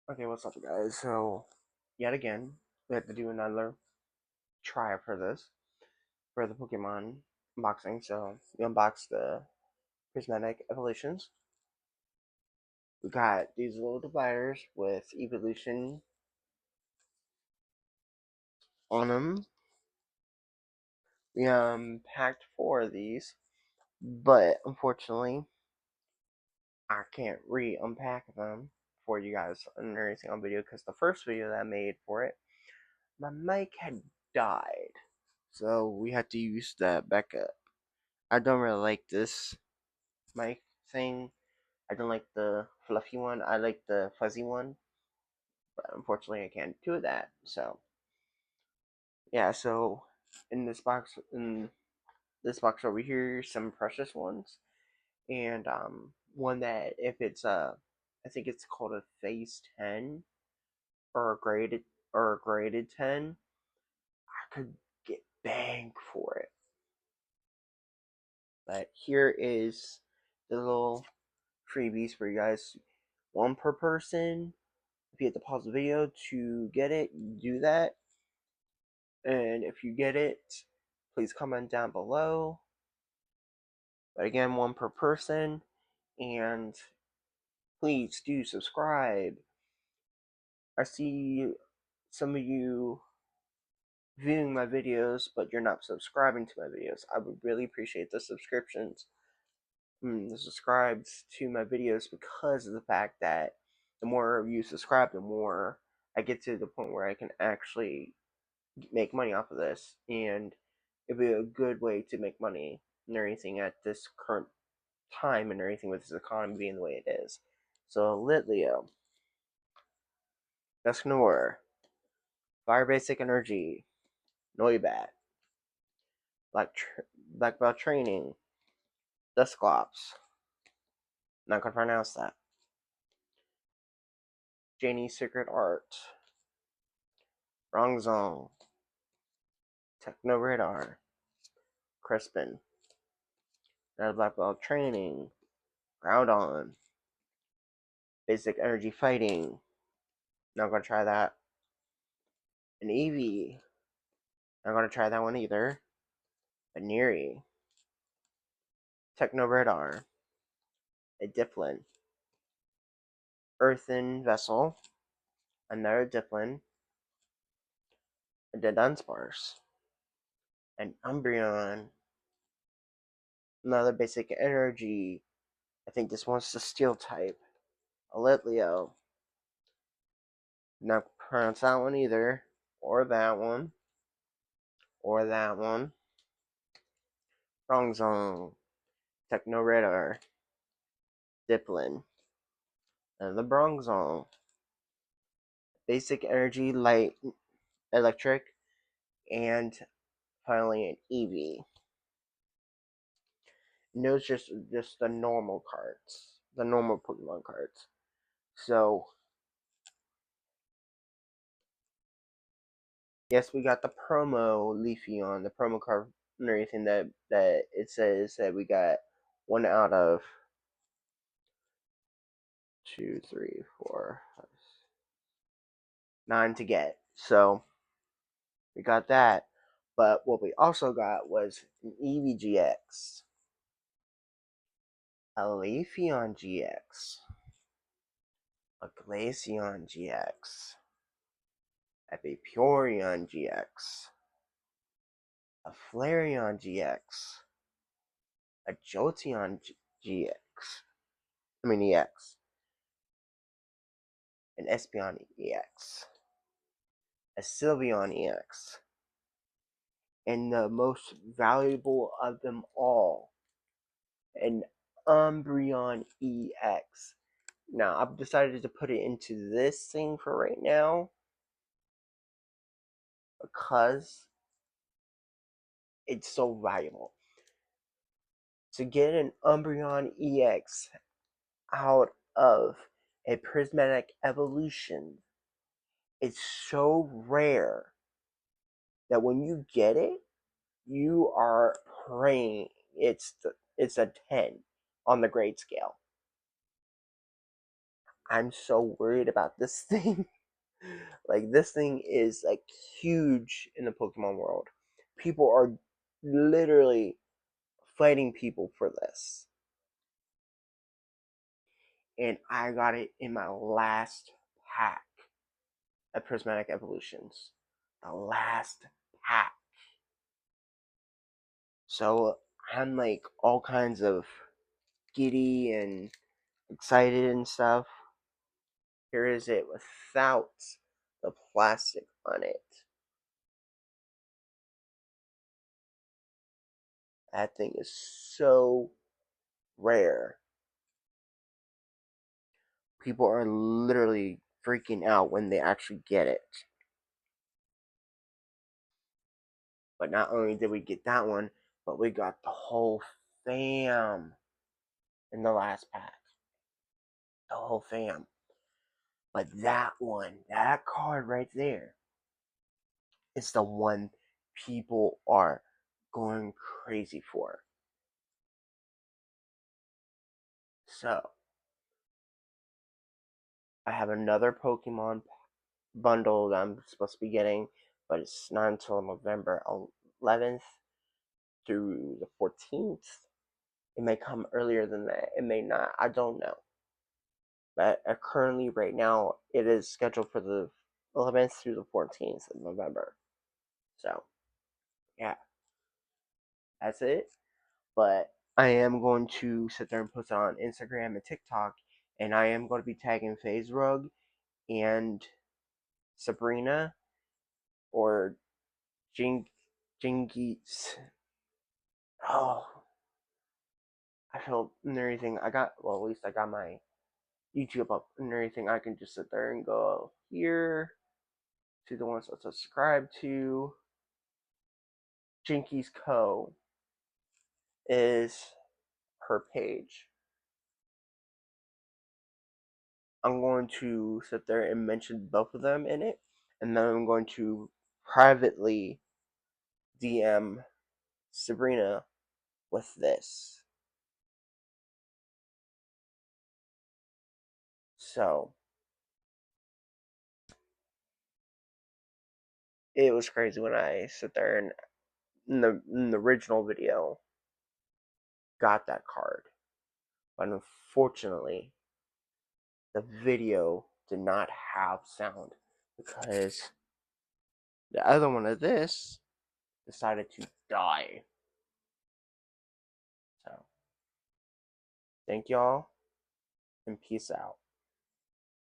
Okay, what's up, guys? So, yet again, we have to do another try for this, for the Pokemon unboxing. So, we unboxed the Prismatic Evolutions. We got these little dividers with evolution on them. We packed four of these, but unfortunately, I can't re-unpack them for you guys and everything on video because the first video that I made for it, my mic had died. So, we had to use that backup. I don't really like this mic thing. I don't like the fluffy one. I like the fuzzy one, but unfortunately I can't do that. So yeah, so in this box over here, some precious ones, and one that if it's I think it's called a phase 10 or a graded 10, I could get bang for it. But here is the little freebies for you guys, one per person. If you hit the pause the video to get it, do that. And if you get it, please comment down below. But again, one per person. And please do subscribe. I see some of you viewing my videos, but you're not subscribing to my videos. I would really appreciate the subscriptions, the subscribes to my videos, because of the fact that the more you subscribe, the more I get to the point where I can actually make money off of this, and it'd be a good way to make money and everything at this current time and everything with this economy being the way it is. So, Litleo, Dusknoir, Fire Basic Energy, Noibat, Black Belt Training, Dusclops, not gonna pronounce that, Janie's Secret Art, Wrong Zone, Techno Radar, Crispin, another Black Belt Training, Groudon, Basic Energy Fighting, not gonna try that. An Eevee, not gonna try that one either. A Neri, Techno Radar, a Dipplin, Earthen Vessel, another Dipplin, a Dunsparce, an Umbreon, another Basic Energy. I think this one's the Steel type. A Litleo, not pronounce that one either, or that one, or that one. Wrong Zone, Techno Radar, Dipplin, and the Bronzong, Basic Energy Light Electric, and finally an Eevee. And those just the normal cards, the normal Pokemon cards. So yes, we got the promo Leafeon, the promo card and everything that it says that we got one out of two, three, four, five, 9 to get. So we got that. But what we also got was an EVGX, a Leafeon GX, a Glaceon GX, a Vaporeon GX, a Flareon GX, a Jolteon GX, EX, an Espeon EX, a Sylveon EX, and the most valuable of them all, an Umbreon EX. Now, I've decided to put it into this thing for right now because it's so valuable. To get an Umbreon EX out of a prismatic evolution, it's so rare that when you get it, you are praying it's a 10 on the grade scale. I'm so worried about this thing. Like, this thing is like huge in the Pokemon world. People are literally fighting people for this. And I got it in my last pack of Prismatic Evolutions. The last pack. So I'm like all kinds of giddy and excited and stuff. Here is it without the plastic on it. That thing is so rare. People are literally freaking out when they actually get it. But not only did we get that one, but we got the whole fam in the last pack. The whole fam. But that one, that card right there, is the one people are going crazy for. So, I have another Pokemon bundle that I'm supposed to be getting, but it's not until November 11th through the 14th. It may come earlier than that. It may not. I don't know. But currently, right now, it is scheduled for the 11th through the 14th of November. So, yeah, that's it. But I am going to sit there and post it on Instagram and TikTok, and I am going to be tagging FaZe Rug and Sabrina or Jingies. Oh, I feel and everything. I got, well, at least I got my YouTube up and everything. I can just sit there and go here to the ones that subscribe to. Jinkies Co. is her page. I'm going to sit there and mention both of them in it, and then I'm going to privately DM Sabrina with this. So it was crazy when I sit there and in the original video got that card, but unfortunately the video did not have sound because the other one of this decided to die. So thank y'all and peace out.